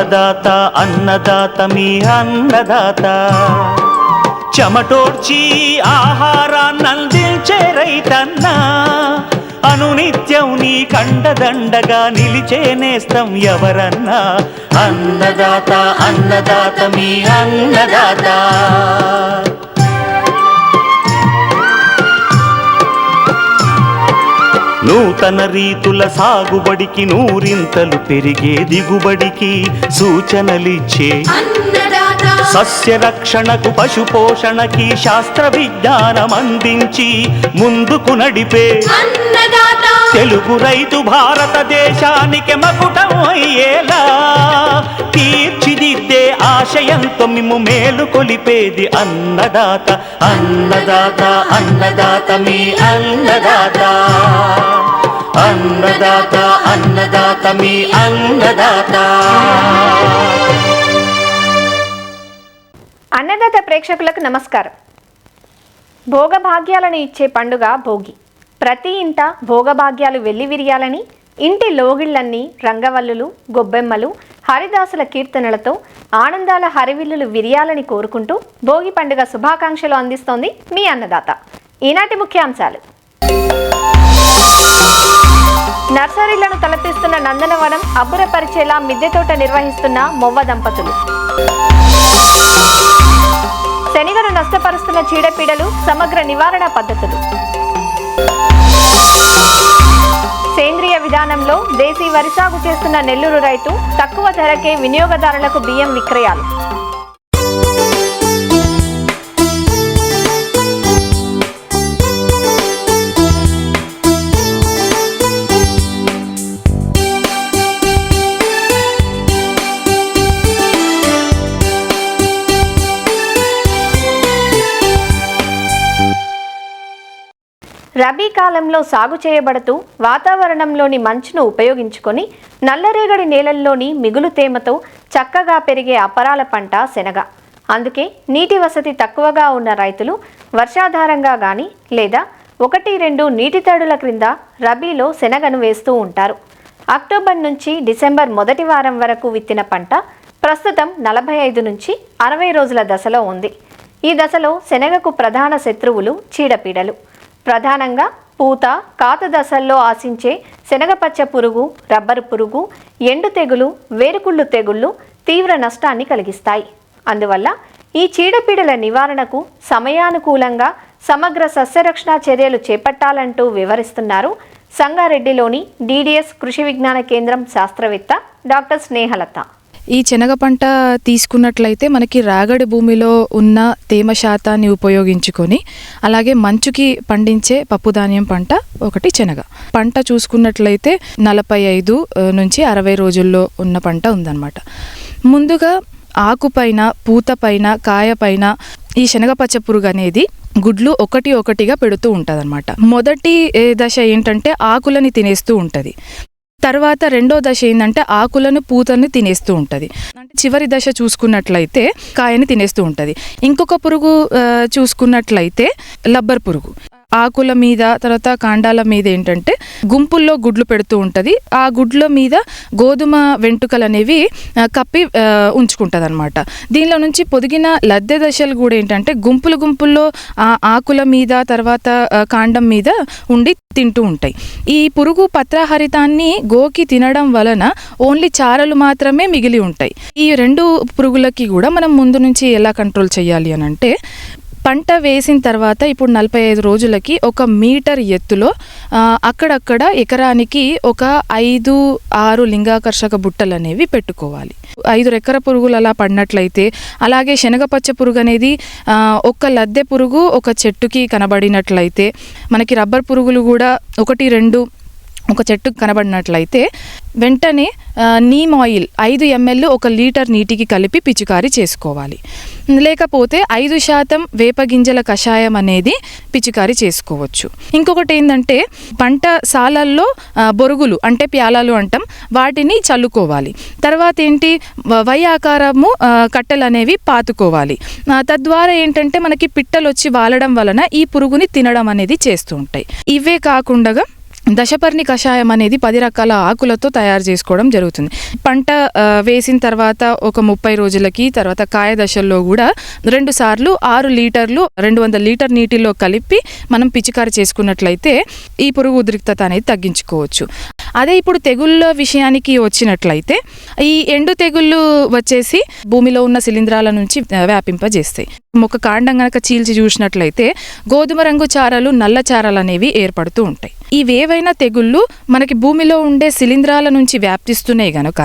అన్నదాత అన్నదాత మీ అన్నదాత చెమటోడ్చి ఆహారాన్నందించే రైతన్న అనునిత్యం నీ కండదండగా నిలిచే నేస్తం ఎవరన్నా అన్నదాత అన్నదాత మీ అన్నదాత. నూతన రీతుల సాగుబడికి నూరింతలు పెరిగే దిగుబడికి సూచనలిచ్చే సస్య రక్షణకు పశు పోషణకి శాస్త్ర విజ్ఞానం అందించి ముందుకు నడిపే తెలుగు రైతు భారతదేశానికి మకుటం అయ్యేలా తీర్చిదిద్దే ఆశయంతో మిమ్ము మేలు కొలిపేది అన్నదాత అన్నదాత అన్నదాత మీ అన్నదాత అన్నదాత అన్నదాత మీ అన్నదాత. అన్నదాత ప్రేక్షకులకు నమస్కారం. భోగభాగ్యాలను ఇచ్చే పండుగ భోగి. ప్రతి ఇంట భోగభాగ్యాలు వెల్లివిరియాలని ఇంటి లోగిళ్లన్నీ రంగవల్లులు గొబ్బెమ్మలు హరిదాసుల కీర్తనలతో ఆనందాల హరివిల్లులు విరియాలని కోరుకుంటూ భోగి పండుగ శుభాకాంక్షలు అందిస్తోంది మీ అన్నదాత. ఈనాటి ముఖ్యాంశాలు: నర్సరీలను తలపిస్తున్న నందనవనం అబ్బురపరిచేలా మిద్దె తోట నిర్వహిస్తున్న మొవ్వ దంపతులు. శనిగను నష్టపరుస్తున్న చీడపీడలు సమగ్ర నివారణ పద్ధతులు. సేంద్రియ విధానంలో దేశీ వరి సాగు చేస్తున్న నెల్లూరు రైతు తక్కువ ధరకే వినియోగదారులకు బియ్యం విక్రయాలు. రబీ కాలంలో సాగు చేయబడుతూ వాతావరణంలోని మంచును ఉపయోగించుకొని నల్లరేగడి నేలల్లోని మిగులు తేమతో చక్కగా పెరిగే అపరాల పంట శనగ. అందుకే నీటి వసతి తక్కువగా ఉన్న రైతులు వర్షాధారంగా కానీ లేదా 1-2 నీటి తడుల క్రింద రబీలో శనగను వేస్తూ ఉంటారు. అక్టోబర్ నుంచి డిసెంబర్ మొదటి వారం వరకు విత్తిన పంట ప్రస్తుతం 45 నుంచి 60 రోజుల దశలో ఉంది. ఈ దశలో శనగకు ప్రధాన శత్రువులు చీడపీడలు. ప్రధానంగా పూత కాత దశల్లో ఆశించే శనగపచ్చ పురుగు, రబ్బరు పురుగు, ఎండు తెగులు, వేరుకుళ్ళు తెగుళ్లు తీవ్ర నష్టాన్ని కలిగిస్తాయి. అందువల్ల ఈ చీడపీడల నివారణకు సమయానుకూలంగా సమగ్ర సస్యరక్షణ చర్యలు చేపట్టాలంటూ వివరిస్తున్నారు సంగారెడ్డిలోని DDS కృషి విజ్ఞాన కేంద్రం శాస్త్రవేత్త డాక్టర్ స్నేహలత. ఈ శనగ పంట తీసుకున్నట్లయితే మనకి రాగడి భూమిలో ఉన్న తేమ శాతాన్ని ఉపయోగించుకొని అలాగే మంచుకి పండించే పప్పుధాన్యం పంట ఒకటి శనగ పంట చూసుకున్నట్లయితే 45 నుంచి 60 రోజుల్లో ఉన్న పంట ఉందన్నమాట. ముందుగా ఆకుపైన పూతపైన కాయపైన ఈ శనగపచ్చ పురుగు అనేది గుడ్లు ఒకటిగా పెడుతూ ఉంటుంది అన్నమాట. మొదటి దశ ఏంటంటే ఆకులని తినేస్తూ ఉంటుంది. తర్వాత రెండో దశ ఏంటంటే ఆకులను పూతను తినేస్తూ ఉంటుంది. చివరి దశ చూసుకున్నట్లయితే కాయని తినేస్తూ ఉంటుంది. ఇంకొక పురుగు చూసుకున్నట్లయితే లబ్బర్ పురుగు ఆకుల మీద తర్వాత కాండాల మీద ఏంటంటే గుంపుల్లో గుడ్లు పెడుతూ ఉంటుంది. ఆ గుడ్ల మీద గోధుమ వెంట్రుకలు అనేవి కప్పి ఉంచుకుంటుంది అనమాట. దీనిలో నుంచి పొదిగిన లద్దె దశలు కూడా ఏంటంటే గుంపుల్లో ఆకుల మీద తర్వాత కాండం మీద ఉండి తింటూ ఉంటాయి. ఈ పురుగు పత్రహరితాన్ని గోకి తినడం వలన ఓన్లీ చారలు మాత్రమే మిగిలి ఉంటాయి. ఈ 2 పురుగులకి కూడా మనం ముందు నుంచి ఎలా కంట్రోల్ చేయాలి అని అంటే పంట వేసిన తర్వాత ఇప్పుడు 45 రోజులకి 1 మీటర్ ఎత్తులో అక్కడక్కడ ఎకరానికి ఒక 5-6 లింగాకర్షక బుట్టలు అనేవి పెట్టుకోవాలి. 5 రెక్కల పురుగులు అలా పడినట్లయితే అలాగే శనగపచ్చ పురుగు అనేది ఒక లద్దె పురుగు ఒక చెట్టుకి కనబడినట్లయితే మనకి రబ్బర్ పురుగులు కూడా 1-2 ఒక చెట్టుకు కనబడినట్లయితే వెంటనే నీమ్ ఆయిల్ 5 ml 1 లీటర్ నీటికి కలిపి పిచికారీ చేసుకోవాలి. లేకపోతే 5% వేపగింజల కషాయం అనేది పిచికారీ చేసుకోవచ్చు. ఇంకొకటి ఏంటంటే పంట సాలల్లో బొరుగులు అంటే ప్యాలాలు అంటాం వాటిని చల్లుకోవాలి. తర్వాత ఏంటి వై ఆకారము కట్టెలు అనేవి పాతుకోవాలి. తద్వారా ఏంటంటే మనకి పిట్టలు వచ్చి వాలడం వలన ఈ పురుగుని తినడం అనేది చేస్తూ ఉంటాయి. ఇవే కాకుండా దశపర్ణి కషాయం అనేది 10 రకాల ఆకులతో తయారు చేసుకోవడం జరుగుతుంది. పంట వేసిన తర్వాత ఒక 30 రోజులకి తర్వాత కాయ దశల్లో కూడా 2 సార్లు 6 లీటర్లు 200 లీటర్ నీటిలో కలిపి మనం పిచికారి చేసుకున్నట్లయితే ఈ పురుగు ఉద్రిక్తత అనేది తగ్గించుకోవచ్చు. అదే ఇప్పుడు తెగుళ్ళ విషయానికి వచ్చినట్లయితే ఈ ఎండు తెగుళ్ళు వచ్చేసి భూమిలో ఉన్న శిలీంధ్రాల నుంచి వ్యాపింపజేస్తాయి. మొక్క కాండం గనక చీల్చి చూసినట్లయితే గోధుమ రంగు చారలు, నల్ల చారలు అనేవి ఏర్పడుతూ ఉంటాయి. ఇవేవైనా తెగుళ్ళు మనకి భూమిలో ఉండే శిలీంధ్రాల నుంచి వ్యాప్తిస్తున్నాయి గనుక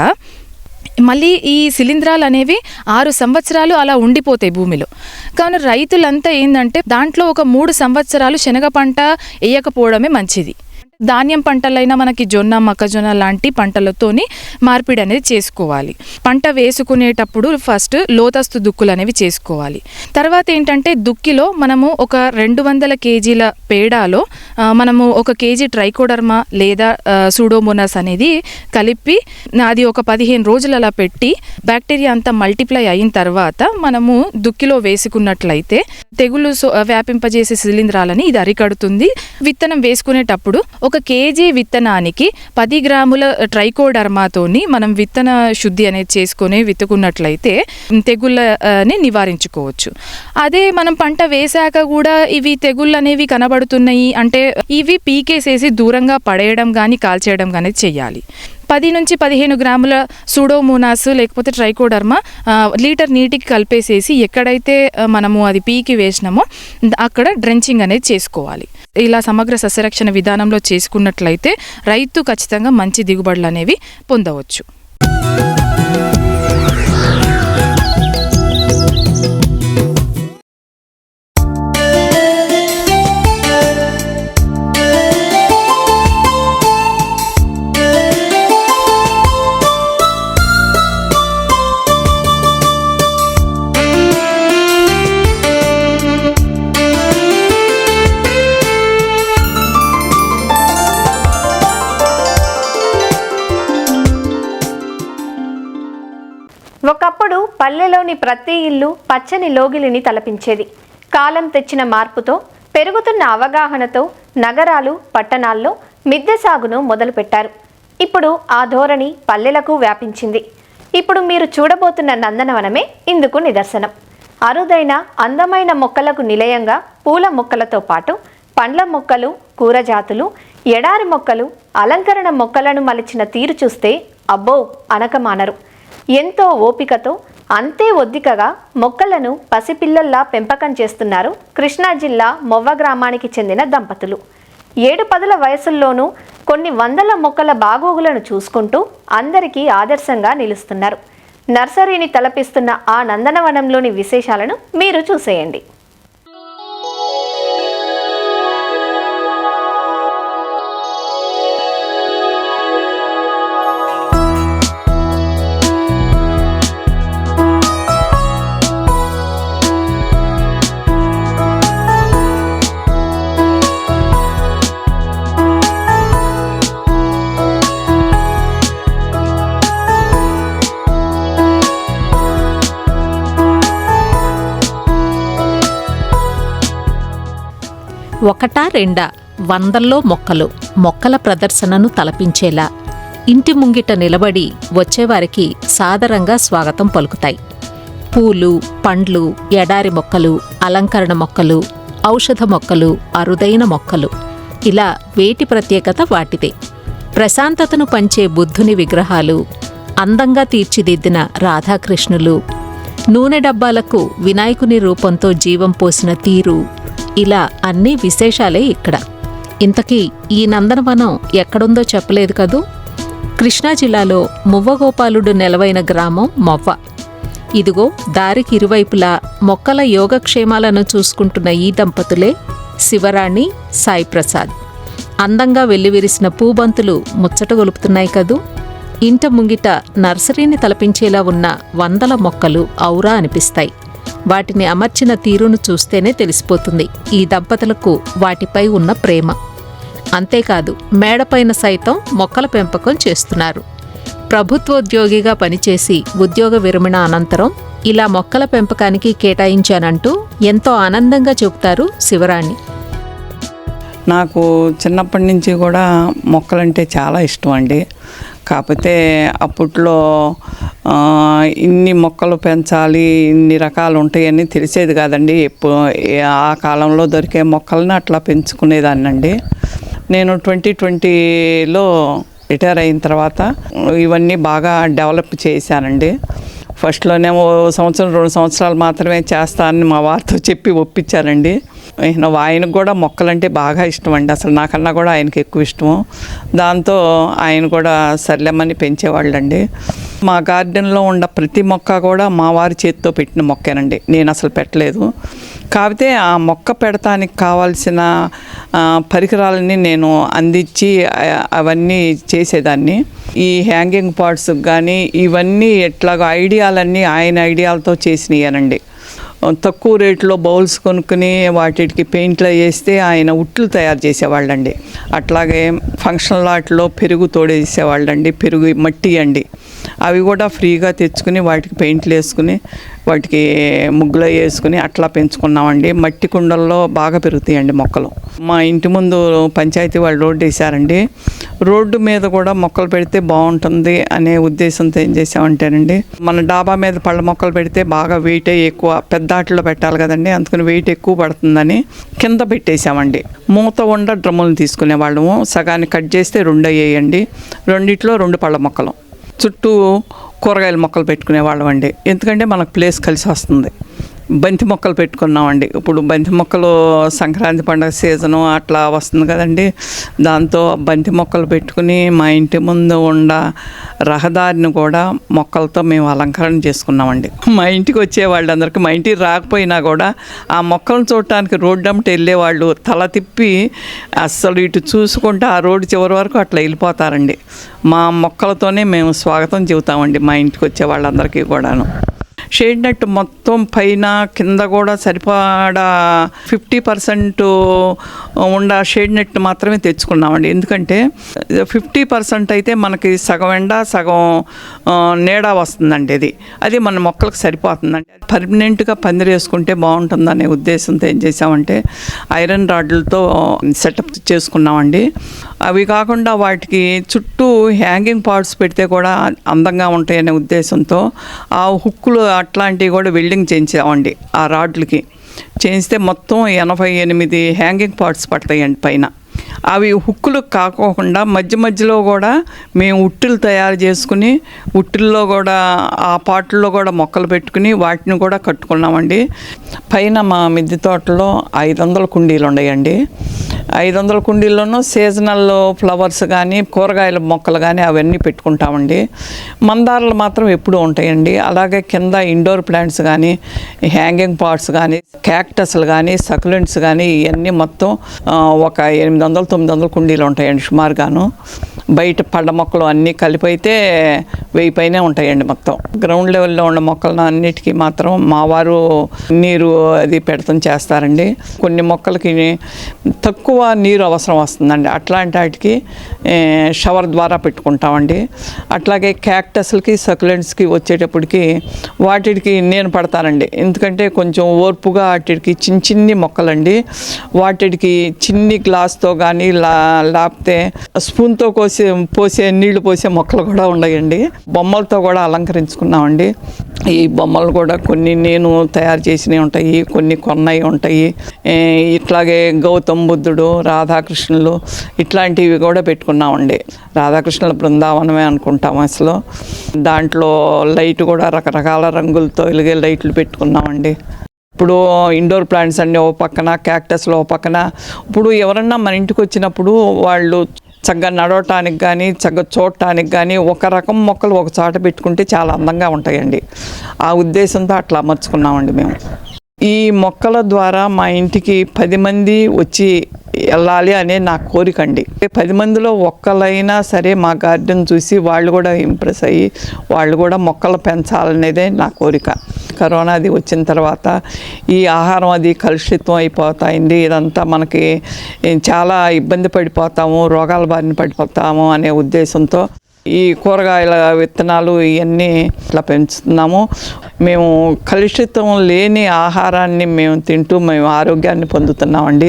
మళ్ళీ ఈ శిలీంధ్రాలు అనేవి 6 సంవత్సరాలు అలా ఉండిపోతాయి భూమిలో. కావున రైతులంతా ఏంటంటే దాంట్లో ఒక 3 సంవత్సరాలు శనగ పంట వేయకపోవడమే మంచిది. ధాన్యం పంటలైనా మనకి జొన్న, మొక్కజొన్న లాంటి పంటలతోని మార్పిడి అనేది చేసుకోవాలి. పంట వేసుకునేటప్పుడు ఫస్ట్ లోతస్తు దుక్కులు అనేవి చేసుకోవాలి. తర్వాత ఏంటంటే దుక్కిలో మనము ఒక 200 కేజీల పేడాలో మనము 1 కేజీ ట్రైకోడర్మా లేదా సూడోమోనాస్ అనేది కలిపి అది ఒక 15 రోజులు అలా పెట్టి బ్యాక్టీరియా అంతా మల్టిప్లై అయిన తర్వాత మనము దుక్కిలో వేసుకున్నట్లయితే తెగులు వ్యాపింపజేసే శిలీంధ్రాలని ఇది అరికడుతుంది. విత్తనం వేసుకునేటప్పుడు 1 కేజీ విత్తనానికి 10 గ్రాముల ట్రైకోడర్మాతోని మనం విత్తన శుద్ధి అనేది చేసుకొని విత్తుకున్నట్లయితే తెగుళ్ళని నివారించుకోవచ్చు. అదే మనం పంట వేశాక కూడా ఇవి తెగుళ్ళు అనేవి కనబడుతున్నాయి అంటే ఇవి పీకేసేసి దూరంగా పడేయడం కానీ కాల్చేయడం కానీ చేయాలి. 10 నుంచి 15 గ్రాముల సూడోమోనాస్ లేకపోతే ట్రైకోడర్మా లీటర్ నీటికి కలిపేసేసి ఎక్కడైతే మనము అది పీకి వేసినామో అక్కడ డ్రెంచింగ్ అనేది చేసుకోవాలి. ఇలా సమగ్ర సస్యరక్షణ విధానంలో చేసుకున్నట్లయితే రైతు ఖచ్చితంగా మంచి దిగుబడులు అనేవి పొందవచ్చు. ఒకప్పుడు పల్లెలోని ప్రతి ఇల్లు పచ్చని లోగిలిని తలపించేది. కాలం తెచ్చిన మార్పుతో, పెరుగుతున్న అవగాహనతో నగరాలు, పట్టణాల్లో మిద్దె సాగును మొదలుపెట్టారు. ఇప్పుడు ఆ ధోరణి పల్లెలకు వ్యాపించింది. ఇప్పుడు మీరు చూడబోతున్న నందనవనమే ఇందుకు నిదర్శనం. అరుదైన అందమైన మొక్కలకు నిలయంగా పూల మొక్కలతో పాటు పండ్ల మొక్కలు, కూరజాతులు, ఎడారి మొక్కలు, అలంకరణ మొక్కలను మలిచిన తీరు చూస్తే అబ్బో అనకమానరు. ఎంతో ఓపికతో, అంతే ఒద్దికగా మొక్కలను పసిపిల్లల్లా పెంపకం చేస్తున్నారు కృష్ణా జిల్లా మొవ్వ గ్రామానికి చెందిన దంపతులు. 7-10 వయసుల్లోనూ కొన్ని వందల మొక్కల బాగోగులను చూసుకుంటూ అందరికీ ఆదర్శంగా నిలుస్తున్నారు. నర్సరీని తలపిస్తున్న ఆ నందనవనంలోని విశేషాలను మీరు చూసేయండి. ఒకటా రెండా వందల్లో మొక్కల ప్రదర్శనను తలపించేలా ఇంటి ముంగిట నిలబడి వచ్చేవారికి సాదరంగా స్వాగతం పలుకుతాయి. పూలు, పండ్లు, ఎడారి మొక్కలు, అలంకరణ మొక్కలు, ఔషధ మొక్కలు, అరుదైన మొక్కలు, ఇలా వేటి ప్రత్యేకత వాటిదే. ప్రశాంతతను పంచే బుద్ధుని విగ్రహాలు, అందంగా తీర్చిదిద్దిన రాధాకృష్ణులు, నూనె డబ్బాలకు వినాయకుని రూపంతో జీవం పోసిన తీరు, ఇలా అన్ని విశేషాలే ఇక్కడ. ఇంతకీ ఈ నందనవనం ఎక్కడుందో చెప్పలేదు కదూ. కృష్ణా జిల్లాలో మువ్వగోపాలుడు నెలవైన గ్రామం మొవ్వ. ఇదిగో దారికి ఇరువైపులా మొక్కల యోగక్షేమాలను చూసుకుంటున్న ఈ దంపతులే శివరాణి, సాయి ప్రసాద్. అందంగా వెల్లివిరిసిన పూబంతులు ముచ్చట గొలుపుతున్నాయి కదూ. ఇంట ముంగిట నర్సరీని తలపించేలా ఉన్న వందల మొక్కలు ఔరా అనిపిస్తాయి. వాటిని అమర్చిన తీరును చూస్తేనే తెలిసిపోతుంది ఈ దంపతులకు వాటిపై ఉన్న ప్రేమ. అంతేకాదు, మేడపైన సైతం మొక్కల పెంపకం చేస్తున్నారు. ప్రభుత్వోద్యోగిగా పనిచేసి ఉద్యోగ విరమణ అనంతరం ఇలా మొక్కల పెంపకానికి కేటాయించానంటూ ఎంతో ఆనందంగా చెబుతారు శివరాణి. నాకు చిన్నప్పటి నుంచి కూడా మొక్కలంటే చాలా ఇష్టం అండి. కాకపోతే అప్పట్లో ఇన్ని మొక్కలు పెంచాలి, ఇన్ని రకాలు ఉంటాయని తెలిసేది కాదండి. ఆ కాలంలో దొరికే మొక్కలను అట్లా పెంచుకునేదాన్నండి. నేను 2020లో రిటైర్ అయిన తర్వాత ఇవన్నీ బాగా డెవలప్ చేశానండి. ఫస్ట్లోనేమో సంవత్సరం 2 సంవత్సరాలు మాత్రమే చేస్తానని మా వారితో చెప్పి ఒప్పించానండి. ఆయనకు కూడా మొక్కలంటే బాగా ఇష్టం అండి. అసలు నాకన్నా కూడా ఆయనకి ఎక్కువ ఇష్టము. దాంతో ఆయన కూడా సర్లేమని పెంచేవాళ్ళండి. మా గార్డెన్లో ఉన్న ప్రతి మొక్క కూడా మా వారి చేతితో పెట్టిన మొక్కేనండి. నేను అసలు పెట్టలేదు. కాకపోతే ఆ మొక్క పెడతానికి కావాల్సిన పరికరాలని నేను అందించి అవన్నీ చేసేదాన్ని. ఈ హ్యాంగింగ్ పాట్స్ కానీ ఇవన్నీ ఎట్లాగో ఐడియాలన్నీ ఆయన ఐడియాలతో చేసినాయనండి. తక్కువ రేట్లో బౌల్స్ కొనుక్కుని వాటికి పెయింట్లు వేస్తే ఆయన ఉట్లు తయారు చేసేవాళ్ళండి. అట్లాగే ఫంక్షన్ లాట్లో పెరుగు తోడేసేవాళ్ళండి. పెరుగు మట్టి అండి, అవి కూడా ఫ్రీగా తెచ్చుకుని వాటికి పెయింట్లు వేసుకుని వాటికి ముగ్గులో వేసుకుని అట్లా పెంచుకున్నామండి. మట్టి కుండల్లో బాగా పెరుగుతాయండి మొక్కలు. మా ఇంటి ముందు పంచాయతీ వాళ్ళు రోడ్డు వేసారండి. రోడ్డు మీద కూడా మొక్కలు పెడితే బాగుంటుంది అనే ఉద్దేశంతో ఏం చేసామంటేనండి, మన డాబా మీద పళ్ళ మొక్కలు పెడితే బాగా వెయిట్ ఎక్కువ, పెద్ద ఆటలో పెట్టాలి కదండి, అందుకని వెయిట్ ఎక్కువ పడుతుందని కింద పెట్టేసామండి. మూత ఉండ డ్రమ్ములను తీసుకునే వాళ్ళము. సగాన్ని కట్ చేస్తే 2 అయ్యేయండి. రెండిట్లో 2 పళ్ళ మొక్కలు, చుట్టూ కూరగాయల మొక్కలు పెట్టుకునే వాళ్ళం అండి. ఎందుకంటే మనకు ప్లేస్ కలిసి వస్తుంది. బంతి మొక్కలు పెట్టుకున్నామండి. ఇప్పుడు బంతి మొక్కలు సంక్రాంతి పండుగ సీజను అట్లా వస్తుంది కదండి, దాంతో బంతి మొక్కలు పెట్టుకుని మా ఇంటి ముందు ఉన్న రహదారిని కూడా మొక్కలతో మేము అలంకరణ చేసుకున్నామండి. మా ఇంటికి వచ్చే వాళ్ళందరికీ, మా ఇంటికి రాకపోయినా కూడా ఆ మొక్కలను చూడటానికి రోడ్డు అమ్మటి వెళ్ళేవాళ్ళు తల తిప్పి అస్సలు ఇటు చూసుకుంటే ఆ రోడ్డు చివరి వరకు అట్లా వెళ్ళిపోతారండి. మా మొక్కలతోనే మేము స్వాగతం చెబుతామండి మా ఇంటికి వచ్చే వాళ్ళందరికీ కూడాను. షేడ్ నెట్ మొత్తం పైన కింద కూడా సరిపడా 50% ఉన్న షేడ్ నెట్ మాత్రమే తెచ్చుకున్నామండి. ఎందుకంటే 50% అయితే మనకి సగం ఎండ సగం నీడ వస్తుందండి. అది మన మొక్కలకు సరిపోతుందండి. పర్మనెంట్గా పందిరి వేసుకుంటే బాగుంటుందనే ఉద్దేశంతో ఏం చేసామంటే ఐరన్ రాడ్లతో సెటప్ చేసుకున్నామండి. అవి కాకుండా వాటికి చుట్టూ హ్యాంగింగ్ పాట్స్ పెడితే కూడా అందంగా ఉంటాయనే ఉద్దేశంతో ఆ హుక్కులు అట్లాంటివి కూడా వెల్డింగ్ చేయించామండి. ఆ రాడ్లకి చేయిస్తే మొత్తం 88 హ్యాంగింగ్ పాట్స్ పడతాయండి పైన. అవి హుక్కులు కాకోకుండా మధ్య మధ్యలో కూడా మేము ఉట్టులు తయారు చేసుకుని ఉట్టుల్లో కూడా ఆ పాటల్లో కూడా మొక్కలు పెట్టుకుని వాటిని కూడా కట్టుకున్నామండి. పైన మా మిద్దె తోటలో 500 కుండీలు ఉన్నాయండి. 500 కుండీల్లోనూ సీజనల్ ఫ్లవర్స్ కానీ కూరగాయల మొక్కలు కానీ అవన్నీ పెట్టుకుంటామండి. మందారాలు మాత్రం ఎప్పుడూ ఉంటాయండి. అలాగే కింద ఇండోర్ ప్లాంట్స్ కానీ హ్యాంగింగ్ పాట్స్ కానీ క్యాక్టస్లు కానీ సకులెంట్స్ కానీ ఇవన్నీ మొత్తం ఒక 800-900 కుండీలు ఉంటాయండి సుమారుగాను. బయట పళ్ళ మొక్కలు అన్నీ కలిపి అయితే 1000 పైనే ఉంటాయండి. మొత్తం గ్రౌండ్ లెవెల్లో ఉన్న మొక్కలను అన్నిటికీ మాత్రం మా వారు నీరు అది పెడతాం చేస్తారండి. కొన్ని మొక్కలకి తక్కువ నీరు అవసరం వస్తుందండి. అట్లాంటి వాటికి షవర్ ద్వారా పెట్టుకుంటామండి. అట్లాగే క్యాక్టస్లకి సకులెంట్స్కి వచ్చేటప్పటికి వాటికి నేను పడతానండి. ఎందుకంటే కొంచెం ఓర్పుగా వాటికి చిన్ని మొక్కలండి. వాటికి చిన్ని గ్లాస్తో కానీ లేకపోతే స్పూన్తో పోసే నీళ్లు పోసే మొక్కలు కూడా ఉన్నాయండి. బొమ్మలతో కూడా అలంకరించుకున్నామండి. ఈ బొమ్మలు కూడా కొన్ని నేను తయారు చేసినవి ఉంటాయి, కొన్ని కొన్నవి ఉంటాయి. ఇట్లాగే గౌతమ్ బుద్ధుడు, రాధాకృష్ణులు ఇట్లాంటివి కూడా పెట్టుకున్నామండి. రాధాకృష్ణుల బృందావనమే అనుకుంటాం అసలు. దాంట్లో లైట్ కూడా రకరకాల రంగులతో వెలిగే లైట్లు పెట్టుకున్నామండి. ఇప్పుడు ఇండోర్ ప్లాంట్స్ అన్నీ ఓ పక్కన, క్యాక్టస్లో ఓ పక్కన. ఇప్పుడు ఎవరన్నా మన ఇంటికి వచ్చినప్పుడు వాళ్ళు చక్కగా నడవటానికి కానీ చక్కగా చూడటానికి కానీ ఒక రకం మొక్కలు ఒక చోట పెట్టుకుంటే చాలా అందంగా ఉంటాయండి. ఆ ఉద్దేశంతో అట్లా అమర్చుకున్నామండి మేము. ఈ మొక్కల ద్వారా మా ఇంటికి 10 మంది వచ్చి వెళ్ళాలి అనే నా కోరిక అండి. 10 మందిలో ఒక్కలైనా సరే మా గార్డెన్ చూసి వాళ్ళు కూడా ఇంప్రెస్ అయ్యి వాళ్ళు కూడా మొక్కలు పెంచాలనేదే నా కోరిక. కరోనా అది వచ్చిన తర్వాత ఈ ఆహారం అది కలుషితం అయిపోతాయింది. ఇదంతా మనకి చాలా ఇబ్బంది పడిపోతాము, రోగాల బారిన పడిపోతాము అనే ఉద్దేశంతో ఈ కూరగాయల విత్తనాలు ఇవన్నీ ఇట్లా పెంచుతున్నాము. మేము కలుషితం లేని ఆహారాన్ని మేము తింటూ మేము ఆరోగ్యాన్ని పొందుతున్నామండి.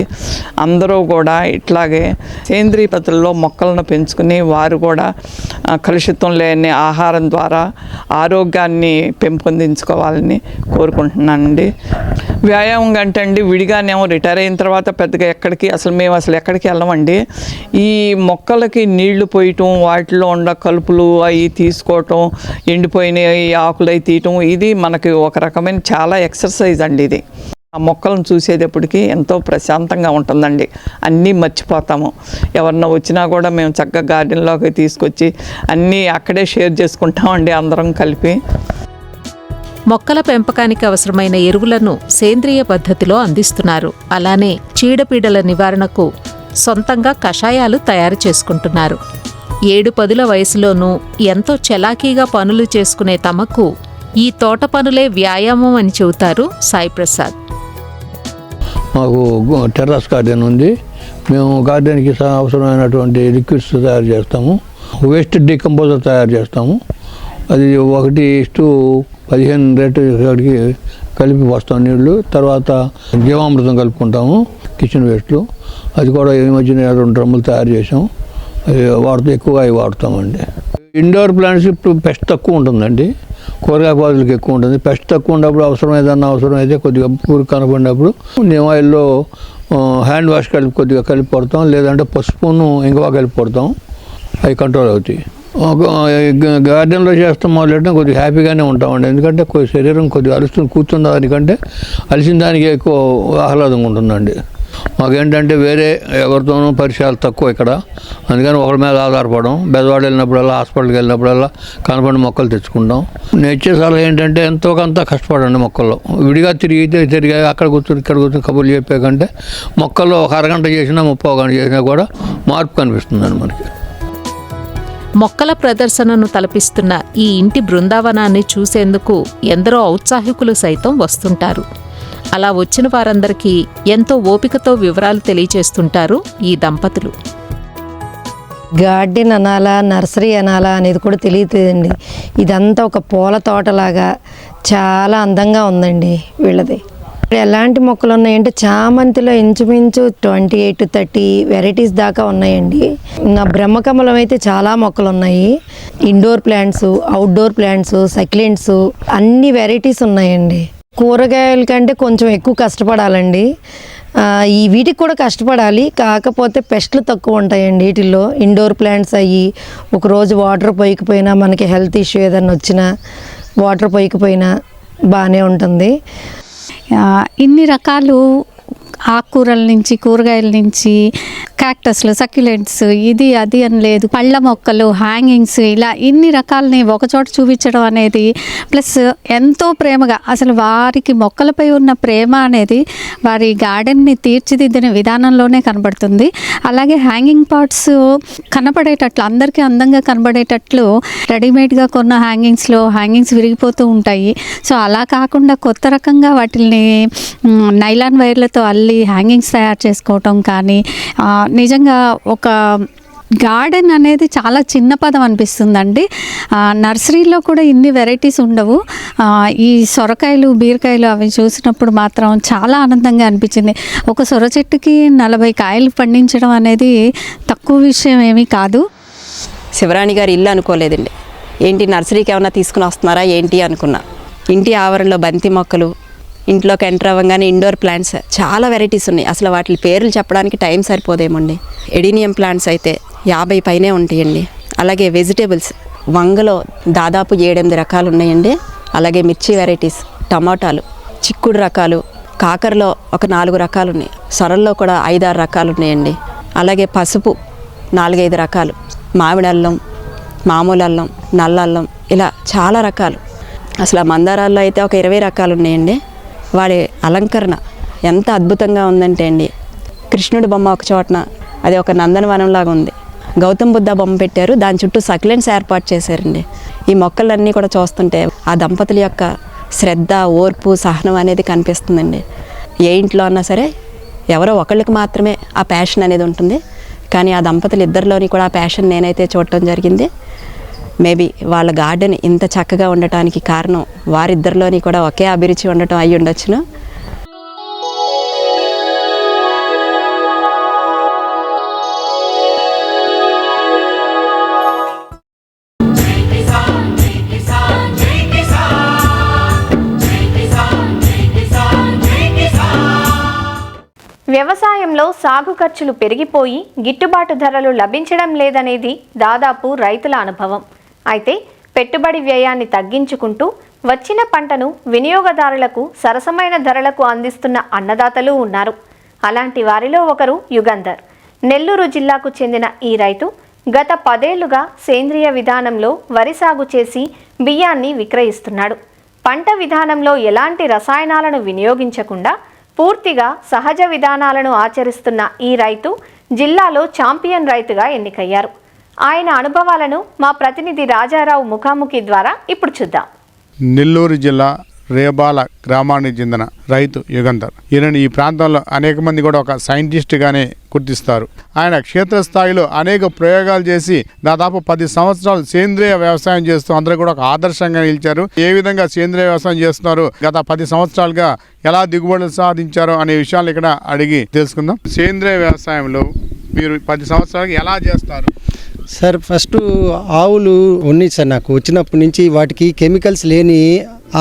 అందరూ కూడా ఇట్లాగే సేంద్రియ పద్ధతుల్లో మొక్కలను పెంచుకుని వారు కూడా కలుషితం లేని ఆహారం ద్వారా ఆరోగ్యాన్ని పెంపొందించుకోవాలని కోరుకుంటున్నానండి. వ్యాయామం కంటే అండి విడిగానేమో రిటైర్ అయిన తర్వాత పెద్దగా మేము అసలు ఎక్కడికి వెళ్ళమండి. ఈ మొక్కలకి నీళ్లు పోయటం, వాటిలో ఉన్న కలుపులు అవి తీసుకోవటం, ఎండిపోయిన ఆకులు అవి తీయటం, ఇది మనకి ఒక రకమైన చాలా ఎక్సర్సైజ్ అండి. ఇది ఆ మొక్కలను చూసేటప్పటికి ఎంతో ప్రశాంతంగా ఉంటుందండి. అన్నీ మర్చిపోతాము. ఎవరన్నా వచ్చినా కూడా మేము చక్కగా గార్డెన్లోకి తీసుకొచ్చి అన్నీ అక్కడే షేర్ చేసుకుంటామండి అందరం కలిపి. మొక్కల పెంపకానికి అవసరమైన ఎరువులను సేంద్రియ పద్ధతిలో అందిస్తున్నారు. అలానే చీడపీడల నివారణకు సొంతంగా కషాయాలు తయారు చేసుకుంటున్నారు. 7-10 వయసులోనూ ఎంతో చలాకీగా పనులు చేసుకునే తమకు ఈ తోట పనులే వ్యాయామం అని చెబుతారు సాయి ప్రసాద్. మాకు టెర్రస్ గార్డెన్ ఉంది. మేము గార్డెన్కి అవసరమైనటువంటి లిక్విడ్స్ తయారు చేస్తాము. వేస్ట్ డీకంపోజర్ తయారు చేస్తాము. అది 1:15 రేటుకి కలిపి పోస్తాం నీళ్ళు. తర్వాత జీవామృతం కలుపుకుంటాము కిచెన్ వేస్ట్లు. అది కూడా ఈ మధ్యన 2 డ్రమ్ములు తయారు చేసాం. అది ఎక్కువగా అవి వాడతామండి. ఇండోర్ ప్లాంట్స్ ఇప్పుడు పెస్ట్ తక్కువ ఉంటుందండి. కూరగాయ పాదులకు ఎక్కువ ఉంటుంది. పెస్ట్ తక్కువ ఉన్నప్పుడు అవసరమైతే కొద్దిగా పూరి కనపడినప్పుడు నీమ్ ఆయిల్లో హ్యాండ్ వాష్ కొద్దిగా కలిపి పడతాం. లేదంటే పసుపును ఇంగువ కలిపి పడతాం. అవి కంట్రోల్ అవుతాయి. గార్డెన్లో చేస్తాం మొదలెట్టడం కొద్దిగా హ్యాపీగానే ఉంటామండి. ఎందుకంటే శరీరం కొద్దిగా కూర్చున్న దానికంటే అలిసిన దానికి ఎక్కువ ఆహ్లాదంగా ఉంటుందండి. మాకేంటంటే వేరే ఎవరితోనూ పరిచయాలు తక్కువ ఇక్కడ. అందుకని ఒకరి మీద ఆధారపడడం. బెదవాడ వెళ్ళినప్పుడల్లా, హాస్పిటల్కి వెళ్ళినప్పుడల్లా కనపడిన మొక్కలు తెచ్చుకుంటాం. నేను ఇచ్చే సలహా ఏంటంటే ఎంతో కొంత కష్టపడండి మొక్కల్లో. విడిగా తిరిగి అక్కడ కూర్చొని కబుర్లు చెప్పే కంటే మొక్కల్లో ఒక అరగంట చేసినా 30 గంట చేసినా కూడా మార్పు కనిపిస్తుందండి మనకి. మొక్కల ప్రదర్శనను తలపిస్తున్న ఈ ఇంటి బృందావనాన్ని చూసేందుకు ఎందరో ఔత్సాహికులు సైతం వస్తుంటారు. అలా వచ్చిన వారందరికీ ఎంతో ఓపికతో వివరాలు తెలియచేస్తుంటారు ఈ దంపతులు. గార్డెన్ అనాలా, నర్సరీ అనాలా అనేది కూడా తెలియదండి. ఇదంతా ఒక పూల తోటలాగా చాలా అందంగా ఉందండి వీళ్ళది. ఎలాంటి మొక్కలు ఉన్నాయంటే చామంతిలో ఇంచుమించు 28 to 30 వెరైటీస్ దాకా ఉన్నాయండి. నా బ్రహ్మకమలం అయితే చాలా మొక్కలు ఉన్నాయి. Indoor plants, outdoor plants, succulents అన్ని వెరైటీస్ ఉన్నాయండి. కూరగాయల కంటే కొంచెం ఎక్కువ కష్టపడాలండి. ఈ వీటికి కూడా కష్టపడాలి, కాకపోతే పెస్ట్లు తక్కువ ఉంటాయండి వీటిల్లో. ఇండోర్ ప్లాంట్స్ అయ్యి ఒకరోజు వాటర్ పోయకపోయినా, మనకి హెల్త్ ఇష్యూ ఏదైనా వచ్చినా వాటర్ పోయకపోయినా బాగానే ఉంటుంది. ఇన్ని రకాలు ఆకుకూరల నుంచి, కూరగాయల నుంచి, క్యాక్టస్లు, సక్యులెంట్స్, ఇది అది అని లేదు, పళ్ళ మొక్కలు, హ్యాంగింగ్స్, ఇలా ఇన్ని రకాలని ఒకచోట చూపించడం అనేది, ప్లస్ ఎంతో ప్రేమగా అసలు వారికి మొక్కలపై ఉన్న ప్రేమ అనేది వారి గార్డెన్ని తీర్చిదిద్దిన విధానంలోనే కనబడుతుంది. అలాగే హ్యాంగింగ్ పాట్స్ కనపడేటట్లు, అందరికీ అందంగా కనబడేటట్లు రెడీమేడ్గా కొన్న హ్యాంగింగ్స్ విరిగిపోతూ ఉంటాయి. సో అలా కాకుండా కొత్త రకంగా వాటిని నైలాన్ వైర్లతో అల్లి హ్యాంగింగ్స్ తయారు చేసుకోవటం కానీ, నిజంగా ఒక గార్డెన్ అనేది చాలా చిన్న పదం అనిపిస్తుందండి. నర్సరీలో కూడా ఇన్ని వెరైటీస్ ఉండవు. ఈ సొరకాయలు, బీరకాయలు అవి చూసినప్పుడు మాత్రం చాలా ఆనందంగా అనిపించింది. ఒక సొర చెట్టుకి 40 కాయలు పండించడం అనేది తక్కువ విషయం ఏమీ కాదు. శివరాణి గారి ఇల్లు అనుకోలేదండి. ఏంటి నర్సరీకి ఏమన్నా తీసుకుని వస్తున్నారా ఏంటి అనుకున్నా. ఇంటి ఆవరణలో బంతి మొక్కలు, ఇంట్లోకి ఎంటర్ అవ్వగానే ఇండోర్ ప్లాంట్స్ చాలా వెరైటీస్ ఉన్నాయి. అసలు వాటి పేర్లు చెప్పడానికి టైం సరిపోదేమండి. ఎడీనియం ప్లాంట్స్ అయితే 50 పైనే ఉంటాయండి. అలాగే వెజిటేబుల్స్, వంగలో దాదాపు 7-8 రకాలు ఉన్నాయండి. అలాగే మిర్చి వెరైటీస్, టమాటాలు, చిక్కుడు రకాలు, కాకరలో ఒక 4 రకాలు ఉన్నాయి. సొరల్లో కూడా 5-6 రకాలు ఉన్నాయండి. అలాగే పసుపు 4-5 రకాలు, మామిడి అల్లం, మామూలు అల్లం, నల్ల అల్లం, ఇలా చాలా రకాలు. అసలు మందారాల్లో అయితే ఒక 20 రకాలు ఉన్నాయండి. వాడి అలంకరణ ఎంత అద్భుతంగా ఉందంటే అండి, కృష్ణుడి బొమ్మ ఒక చోటన, అది ఒక నందనవనంలాగా ఉంది. గౌతమ్ బుద్ధ బొమ్మ పెట్టారు, దాని చుట్టూ సక్యులెంట్స్ ఏర్పాటు చేశారండి. ఈ మొక్కలన్నీ కూడా చూస్తుంటే ఆ దంపతుల యొక్క శ్రద్ధ, ఓర్పు, సహనం అనేది కనిపిస్తుందండి. ఏ ఇంట్లో అన్నా సరే ఎవరో ఒకళ్ళకి మాత్రమే ఆ ప్యాషన్ అనేది ఉంటుంది. కానీ ఆ దంపతులు ఇద్దరిలోని కూడా ఆ ప్యాషన్ నేనైతే చూడటం జరిగింది. మేబీ వాళ్ళ గార్డెన్ ఇంత చక్కగా ఉండటానికి కారణం వారిద్దరిలోని కూడా ఒకే అభిరుచి ఉండటం అయి ఉండొచ్చును. వ్యవసాయంలో సాగు ఖర్చులు పెరిగిపోయి గిట్టుబాటు ధరలు లభించడం లేదనేది దాదాపు రైతుల అనుభవం. అయితే పెట్టుబడి వ్యయాన్ని తగ్గించుకుంటూ వచ్చిన పంటను వినియోగదారులకు సరసమైన ధరలకు అందిస్తున్న అన్నదాతలు ఉన్నారు. అలాంటి వారిలో ఒకరు యుగంధర్. నెల్లూరు జిల్లాకు చెందిన ఈ రైతు గత 10 ఏళ్లుగా సేంద్రియ విధానంలో వరి సాగు చేసి బియ్యాన్ని విక్రయిస్తున్నాడు. పంట విధానంలో ఎలాంటి రసాయనాలను వినియోగించకుండా పూర్తిగా సహజ విధానాలను ఆచరిస్తున్న ఈ రైతు జిల్లాలో ఛాంపియన్ రైతుగా ఎన్నికయ్యారు. ఆయన అనుభవాలను మా ప్రతినిధి రాజారావు ముఖాముఖి ద్వారా ఇప్పుడు చూద్దాం. నెల్లూరు జిల్లా రేబాల గ్రామానికి చెందిన రైతు యుగంధర్. ఈయన ఈ ప్రాంతంలో అనేక మంది కూడా ఒక సైంటిస్ట్గానే గుర్తిస్తారు. ఆయన క్షేత్రస్థాయిలో అనేక ప్రయోగాలు చేసి దాదాపు 10 సంవత్సరాలు సేంద్రియ వ్యవసాయం చేస్తూ అందరూ కూడా ఒక ఆదర్శంగా నిలిచారు. ఏ విధంగా సేంద్రియ వ్యవసాయం చేస్తున్నారు, గత 10 సంవత్సరాలుగా ఎలా దిగుబడులు సాధించారో అనే విషయాలు ఇక్కడ అడిగి తెలుసుకుందాం. సేంద్రియ వ్యవసాయంలో మీరు 10 సంవత్సరాలకి ఎలా చేస్తారు? సార్, ఫస్ట్ ఆవులు ఉన్నాయి సార్. నాకు వచ్చినప్పటి నుంచి వాటికి కెమికల్స్ లేని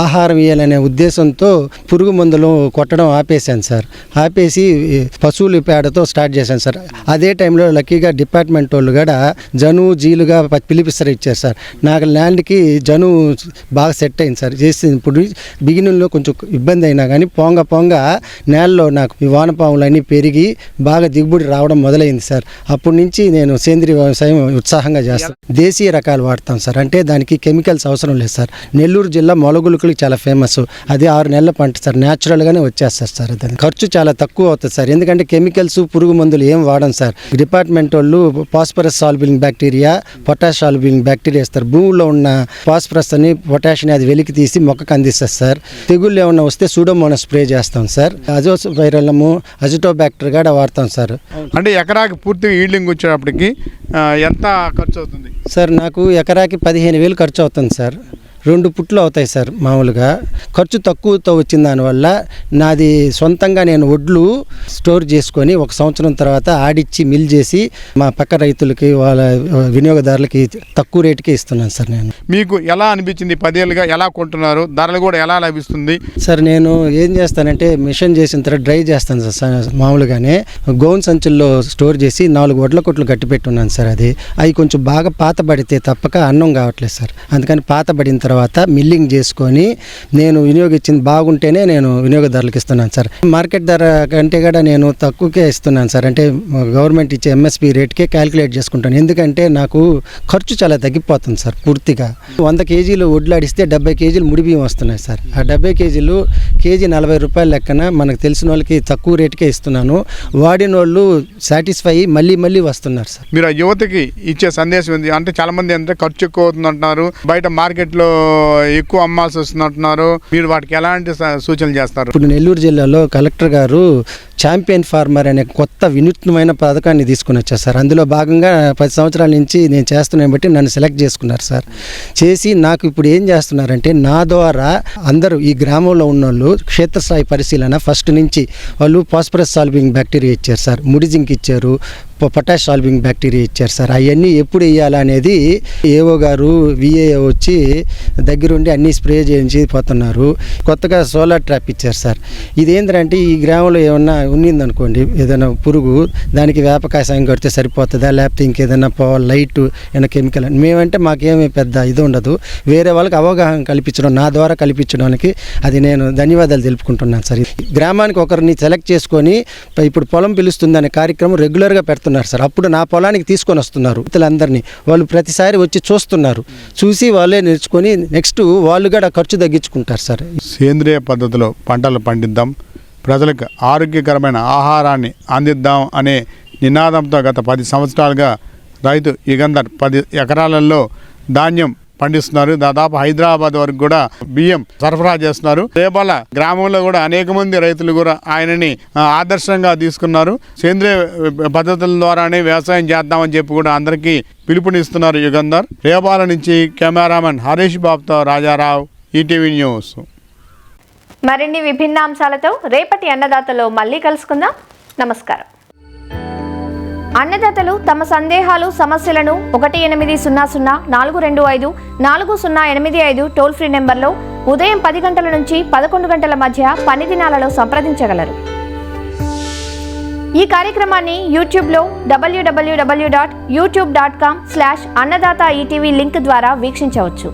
ఆహారం ఇవ్వాలనే ఉద్దేశంతో పురుగు మందులు కొట్టడం ఆపేశాను సార్. ఆపేసి పశువుల పేడతో స్టార్ట్ చేశాను సార్. అదే టైంలో లక్కీగా డిపార్ట్మెంట్ వాళ్ళు కూడా జనువు జీలుగా పిలిపిస్తారు ఇచ్చారు సార్. నాకు ల్యాండ్కి జనువు బాగా సెట్ అయింది సార్. చేసి ఇప్పుడు బిగినింగ్లో కొంచెం ఇబ్బంది అయినా కానీ పొంగ నేలలో నాకు ఈ వానపాములు అన్నీ పెరిగి బాగా దిగుబడి రావడం మొదలైంది సార్. అప్పటి నుంచి నేను సేంద్రీయ వ్యవసాయం ఉత్సాహంగా చేస్తాను. దేశీయ రకాలు వాడతాం సార్. అంటే దానికి కెమికల్స్ అవసరం లేదు సార్. నెల్లూరు జిల్లా మొలగులు చాలా ఫేమస్. అది 6 నెలల పంట సార్. న్యాచురల్గానే వచ్చేస్తారు సార్. అది ఖర్చు చాలా తక్కువ అవుతుంది సార్. ఎందుకంటే కెమికల్స్ పురుగు మందులు ఏం వాడం సార్. డిపార్ట్మెంట్ వాళ్ళు ఫాస్ఫరస్ సాల్బింగ్ బ్యాక్టీరియా, పొటాష్ సాల్బింగ్ బ్యాక్టీరియా ఇస్తారు. భూమిలో ఉన్న ఫాస్ఫరస్ అని పొటాషియం అది వెలికి తీసి మొక్కకు అందిస్తారు సార్. తెగుళ్ళు ఏమన్నా వస్తే సూడోమోనాస్ స్ప్రే చేస్తాం సార్. అజోస్పైరలము, అజిటోబ్యాక్టర్ కూడా వాడతాం సార్. అంటే ఎకరాకి పూర్తిగా ఈల్డింగ్ వచ్చేటప్పటికి ఎంత ఖర్చు అవుతుంది సార్? నాకు ఎకరాకి 15,000 ఖర్చు అవుతుంది సార్. 2 పుట్లు అవుతాయి సార్. మామూలుగా ఖర్చు తక్కువతో వచ్చిన దానివల్ల నాది సొంతంగా నేను వడ్లు స్టోర్ చేసుకొని 1 సంవత్సరం తర్వాత ఆడిచ్చి మిల్ చేసి మా పక్క రైతులకి వాళ్ళ వినియోగదారులకి తక్కువ రేటుకే ఇస్తున్నాను సార్. నేను మీకు ఎలా అనిపించింది? 10 ఏళ్ళుగా ఎలా కొంటున్నారు? ధరలు కూడా ఎలా లభిస్తుంది? సార్, నేను ఏం చేస్తానంటే మిషన్ చేసిన తర్వాత డ్రై చేస్తాను సార్. మామూలుగానే గోన్ సంచుల్లో స్టోర్ చేసి 4 వడ్ల కొట్లు కట్టిపెట్టున్నాను సార్. అవి కొంచెం బాగా పాత పడితే తప్పక అన్నం కావట్లేదు సార్. అందుకని పాత పడిన తర్వాత మిల్లింగ్ చేసుకొని నేను వినియోగించింది బాగుంటేనే నేను వినియోగదారులకు ఇస్తున్నాను సార్. మార్కెట్ ధర కంటే కూడా నేను తక్కువకే ఇస్తున్నాను సార్. అంటే గవర్నమెంట్ ఇచ్చే ఎంఎస్పి రేట్కే క్యాలిక్యులేట్ చేసుకుంటాను. ఎందుకంటే నాకు ఖర్చు చాలా తగ్గిపోతుంది సార్. పూర్తిగా 100 కేజీలు వడ్లు ఆడిస్తే 70 కేజీలు ముడి బియ్యం వస్తున్నాయి సార్. ఆ 70 కేజీలు కేజీ 40 రూపాయల లెక్కన మనకు తెలిసిన వాళ్ళకి తక్కువ రేటుకే ఇస్తున్నాను. వాడిన వాళ్ళు సాటిస్ఫై మళ్ళీ వస్తున్నారు సార్. మీరు ఆ యువతకి ఇచ్చే సందేశం ఏంటి? అంటే చాలా మంది అంటే ఖర్చు ఎక్కువ అవుతుంది అంటున్నారు, బయట మార్కెట్లో ఎక్కువ అమ్మాల్సి వస్తుంది అంటున్నారు. మీరు వాటికి ఎలాంటి సూచనలు చేస్తారు? ఇప్పుడు నెల్లూరు జిల్లాలో కలెక్టర్ గారు ఛాంపియన్ ఫార్మర్ అనే కొత్త వినూత్నమైన పథకాన్ని తీసుకుని వచ్చారు సార్. అందులో భాగంగా 10 సంవత్సరాల నుంచి నేను చేస్తున్నాను బట్టి నన్ను సెలెక్ట్ చేసుకున్నారు సార్. చేసి నాకు ఇప్పుడు ఏం చేస్తున్నారంటే నా ద్వారా అందరూ ఈ గ్రామంలో ఉన్న వాళ్ళు క్షేత్రస్థాయి పరిశీలన ఫస్ట్ నుంచి వాళ్ళు ఫాస్ఫరస్ సాల్బింగ్ బ్యాక్టీరియా ఇచ్చారు సార్, ముడి జింక్ ఇచ్చారు, పొటాష్ సాల్బింగ్ బ్యాక్టీరియా ఇచ్చారు సార్. అవన్నీ ఎప్పుడు వేయాలనేది ఏఓ గారు విఏఓ వచ్చి దగ్గరుండి అన్నీ స్ప్రే చేయించి పోతున్నారు. కొత్తగా సోలార్ ట్రాప్ ఇచ్చారు సార్. ఇదేంటంటే ఈ గ్రామంలో ఏమన్నా ఉన్నిందనుకోండి ఏదైనా పురుగు, దానికి వేపకాయ సాయం కడితే సరిపోతుందా, లేకపోతే ఇంకేదైనా లైట్ ఏమైనా కెమికల్. మేమంటే మాకేమీ పెద్ద ఇది ఉండదు. వేరే వాళ్ళకి అవగాహన కల్పించడం, నా ద్వారా కల్పించడానికి అది నేను ధన్యవాదాలు తెలుపుకుంటున్నాను సార్. గ్రామానికి ఒకరిని సెలెక్ట్ చేసుకొని ఇప్పుడు పొలం పిలుస్తుందనే కార్యక్రమం రెగ్యులర్గా పెడుతున్నారు సార్. అప్పుడు నా పొలానికి తీసుకొని వస్తున్నారు రైతులందరినీ. వాళ్ళు ప్రతిసారి వచ్చి చూస్తున్నారు. చూసి వాళ్ళే నేర్చుకొని నెక్స్ట్ వాళ్ళు కూడా ఖర్చు తగ్గించుకుంటారు సార్. సేంద్రియ పద్ధతిలో పంటలు పండిద్దాం, ప్రజలకు ఆరోగ్యకరమైన ఆహారాన్ని అందిద్దాం అనే నినాదంతో గత 10 సంవత్సరాలుగా రైతు యుగంధర్ 10 ఎకరాలలో ధాన్యం పండిస్తున్నారు. దాదాపు హైదరాబాద్ వరకు కూడా బియ్యం సరఫరా చేస్తున్నారు. రేపాల గ్రామంలో కూడా అనేక మంది రైతులు కూడా ఆయనని ఆదర్శంగా తీసుకున్నారు. సేంద్రియ పద్ధతుల ద్వారానే వ్యవసాయం చేద్దామని చెప్పి కూడా అందరికీ పిలుపునిస్తున్నారు యుగంధర్. రేపాల నుంచి కెమెరామెన్ హరీష్ బాబుతో రాజారావు, ఈటీవీ న్యూస్. మరిన్ని విభిన్న అంశాలతో రేపటి అన్నదాతలో మళ్ళీ కలుసుకుందాం. నమస్కారం. అన్నదాతలు తమ సందేహాలు, సమస్యలను 1800-425-4085 టోల్ ఫ్రీ నెంబర్లో ఉదయం 10 గంటల నుంచి 11 గంటల మధ్య పని దినాలలో సంప్రదించగలరు. ఈ కార్యక్రమాన్ని యూట్యూబ్లో www.youtube.com/annadata ETV లింక్ ద్వారా వీక్షించవచ్చు.